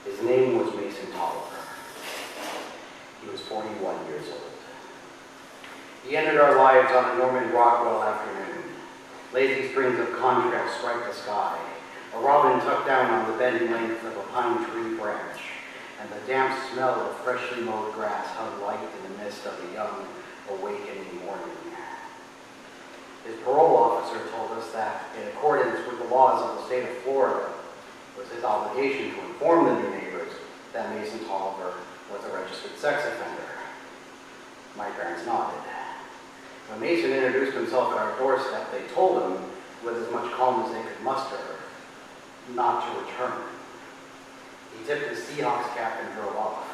His name was Mason Tolliver. He was 41 years old. He entered our lives on a Norman Rockwell afternoon. Lazy strings of contrast striped the sky. A robin tucked down on the bending length of a pine tree branch, and the damp smell of freshly mowed grass hung light in the mist of a young, awakening morning. His parole officer told us that, in accordance with the laws of the state of Florida, it was his obligation to inform the new neighbors that Mason Tolliver was a registered sex offender. My parents nodded. When Mason introduced himself at our doorstep, they told him, with as much calm as they could muster, not to return. He tipped his Seahawks cap and drove off.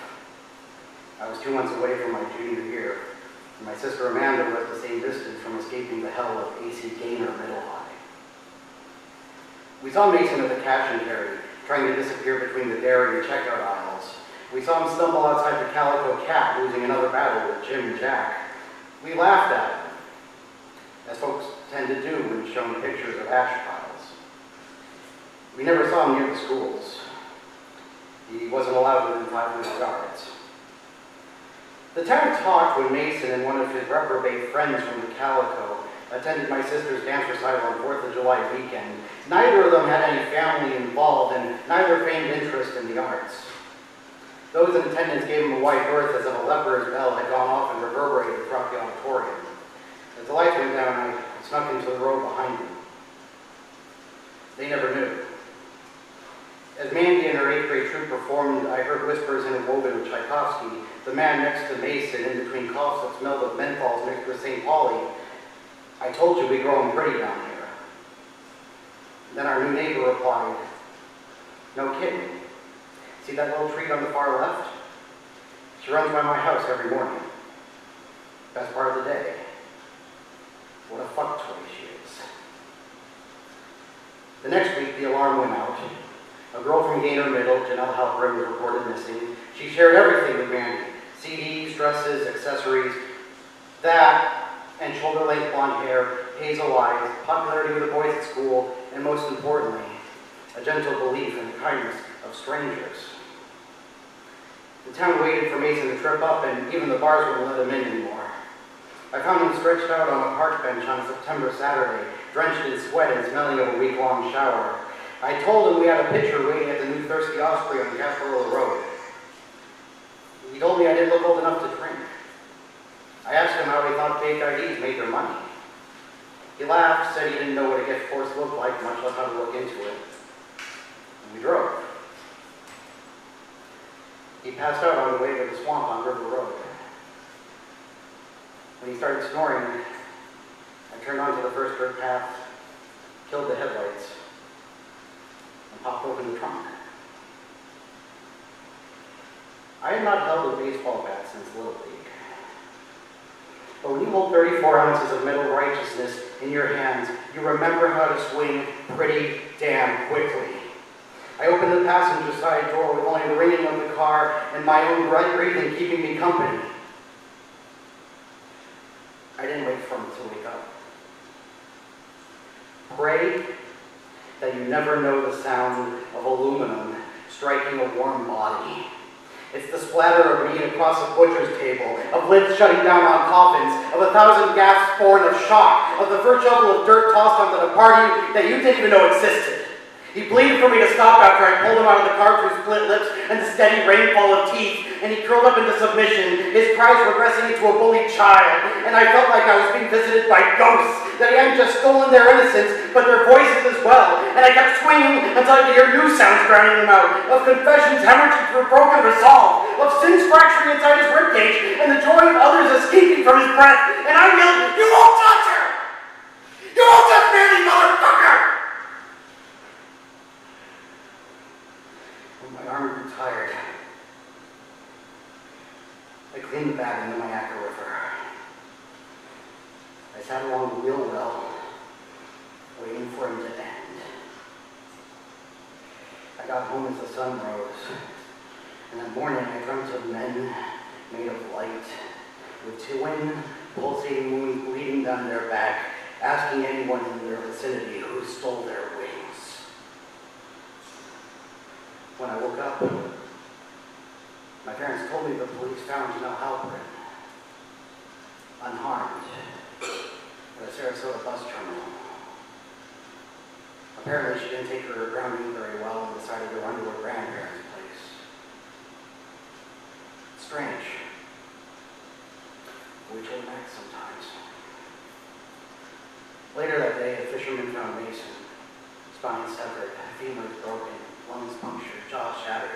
I was 2 months away from my junior year, and my sister Amanda was the same distance from escaping the hell of A.C. Gaynor Middle High. We saw Mason at the cash and carry, trying to disappear between the dairy and checkout aisles. We saw him stumble outside the Calico Cat, losing another battle with Jim and Jack. We laughed at him, as folks tend to do when shown pictures of ash piles. We never saw him near the schools. He wasn't allowed within 500 yards. The town talked when Mason and one of his reprobate friends from the Calico attended my sister's dance recital on 4th of July weekend. Neither of them had any family involved, and neither feigned interest in the arts. Those in attendance gave him a wide berth as if a leper's bell had gone off and reverberated throughout the auditorium. As the lights went down, I snuck into the row behind them. They never knew. As Mandy and her 8th grade troupe performed, I heard whispers interwoven with Tchaikovsky, the man next to Mason, in between coughs that smelled of menthols mixed with St. Pauli. I told you we grow 'em pretty down here. Then our new neighbor replied, no kidding. See that little tree on the far left? She runs by my house every morning. Best part of the day. What a fuck toy she is. The next week, the alarm went out. A girl from Gaynor Middle, Janelle Halperin, was reported missing. She shared everything with Mandy. CDs, dresses, accessories, that, and shoulder-length blonde hair, hazel eyes, popularity with the boys at school, and most importantly, a gentle belief in the kindness of strangers. The town waited for Mason to trip up, and even the bars wouldn't let him in anymore. I found him stretched out on a park bench on a September Saturday, drenched in sweat and smelling of a week-long shower. I told him we had a pitcher waiting at the new Thirsty Osprey on Gasparilla Road. He told me I didn't look old enough to drink. I asked him how he thought fake IDs made their money. He laughed, said he didn't know what a gift force looked like, much less how to look into it. And we drove. He passed out on the way to the swamp on River Road. When he started snoring, I turned onto the first dirt path, killed the headlights, and popped open the trunk. I had not held a baseball bat since Little League. But when you hold 34 ounces of mental righteousness in your hands, you remember how to swing pretty damn quickly. I opened the passenger side door with only the ringing of the car and my own breathing keeping me company. I didn't wait for him to wake up. Pray that you never know the sound of aluminum striking a warm body. It's the splatter of meat across a butcher's table, of lids shutting down on coffins, of 1,000 gasps born of shock, of the first shovel of dirt tossed onto the party that you didn't even know existed. He pleaded for me to stop after I pulled him out of the car through split lips and the steady rainfall of teeth, and he curled up into submission, his cries regressing into a bullied child, and I felt like I was being visited by ghosts, that he hadn't just stolen their innocence, but their voices as well, and I kept swinging until I could hear new sounds drowning them out, of confessions hemorrhaging through broken resolve, of sins fracturing inside his ribcage, and the joy of others escaping from his breath, and I yelled, "You won't touch her! You won't touch Mandy, motherfucker!" My arm grew tired. I cleaned the bat into my Acker River. I sat along the wheel well, waiting for him to end. I got home as the sun rose, and that morning I dreamt of men made of light, with twin pulsating moons bleeding down their back, asking anyone in their vicinity who stole their wings. When I woke up, told me the police found Janelle Halperin unharmed at a Sarasota bus terminal. Apparently, she didn't take her grounding very well and decided to run to her grandparents' place. Strange. We told Max sometimes. Later that day, a fisherman found Mason, spine severed, femurs broken, lungs punctured, jaw shattered.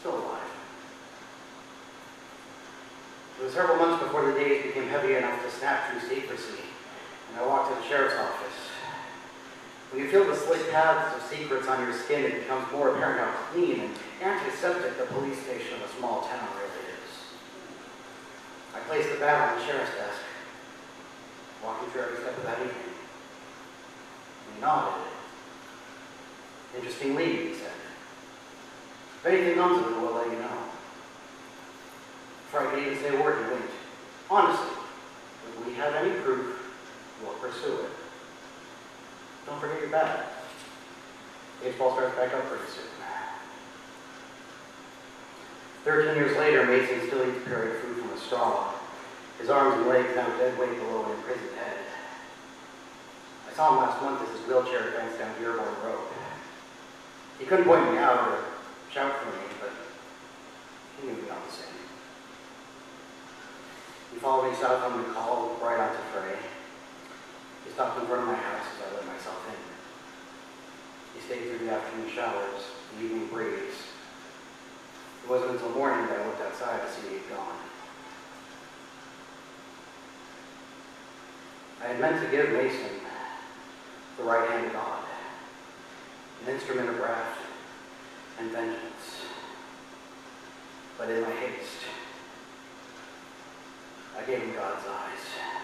Still alive. It was several months before the days became heavy enough to snap through secrecy, and I walked to the sheriff's office. When you feel the slick paths of secrets on your skin, it becomes more apparent how clean and antiseptic the police station of a small town really is. I placed the bag on the sheriff's desk, walking through every step of that evening. He nodded. Interesting lead, he said. If anything comes of it, we'll let you know. Before I could even say a word, he winked. Honestly, if we have any proof, we'll pursue it. Don't forget your bag. Baseball starts back up pretty soon. 13 years later, Mason still eats period food from a straw. His arms and legs now dead weight below an imprisoned head. I saw him last month as his wheelchair advanced down Dearborn Road. He couldn't point me out or shout for me, but he knew me all the same. He followed me south on the call, right onto Frey. He stopped in front of my house as I let myself in. He stayed through the afternoon showers, the evening breeze. It wasn't until morning that I looked outside to see he'd gone. I had meant to give Mason the right hand of God, an instrument of wrath and vengeance. But in my haste, I gave him God's eyes.